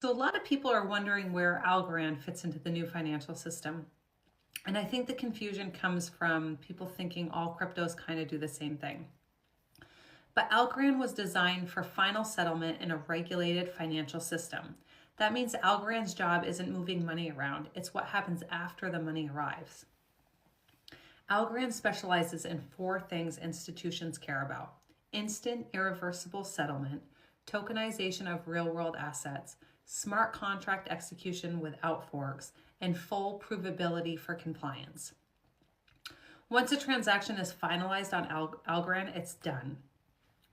So a lot of people are wondering where Algorand fits into the new financial system. And I think the confusion comes from people thinking all cryptos kind of do the same thing. But Algorand was designed for final settlement in a regulated financial system. That means Algorand's job isn't moving money around, it's what happens after the money arrives. Algorand specializes in four things institutions care about: instant, irreversible settlement, tokenization of real world assets, smart contract execution without forks, and full provability for compliance. Once a transaction is finalized on Algorand, it's done.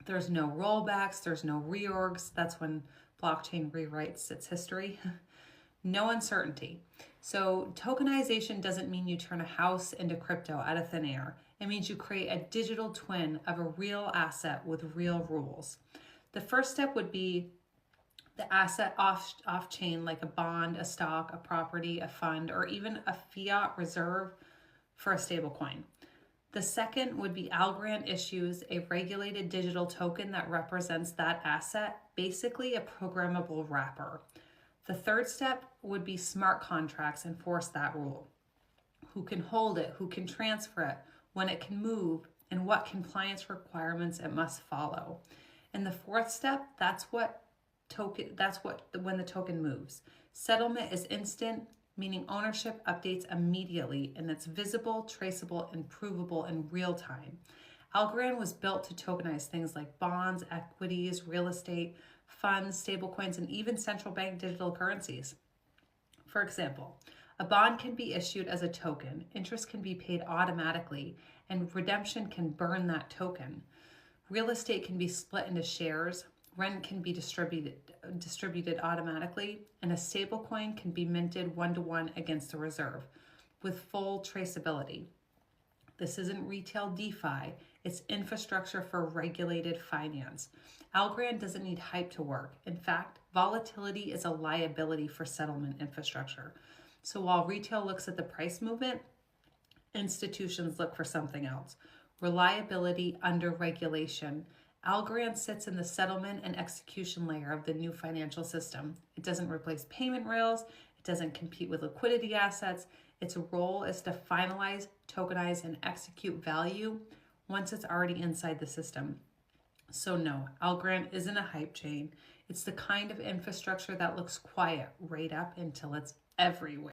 There's no rollbacks, there's no reorgs. That's when blockchain rewrites its history. No uncertainty. So tokenization doesn't mean you turn a house into crypto out of thin air. It means you create a digital twin of a real asset with real rules. The first step would be the asset off chain, like a bond, a stock, a property, a fund, or even a fiat reserve for a stablecoin. The second would be Algorand issues a regulated digital token that represents that asset, basically a programmable wrapper. The third step would be smart contracts enforce that rule. Who can hold it, who can transfer it, when it can move, and what compliance requirements it must follow. And the fourth step, that's when the token moves. Settlement is instant, meaning ownership updates immediately and it's visible, traceable, and provable in real time. Algorand was built to tokenize things like bonds, equities, real estate, funds, stablecoins, and even central bank digital currencies. For example, a bond can be issued as a token, interest can be paid automatically, and redemption can burn that token. Real estate can be split into shares, rent can be distributed automatically, and a stablecoin can be minted one-to-one against a reserve with full traceability. This isn't retail DeFi, it's infrastructure for regulated finance. Algorand doesn't need hype to work. In fact, volatility is a liability for settlement infrastructure. So while retail looks at the price movement, institutions look for something else: reliability under regulation. Algorand sits in the settlement and execution layer of the new financial system. It doesn't replace payment rails, it doesn't compete with liquidity assets. Its role is to finalize, tokenize, and execute value once it's already inside the system. So no, Algorand isn't a hype chain. It's the kind of infrastructure that looks quiet right up until it's everywhere.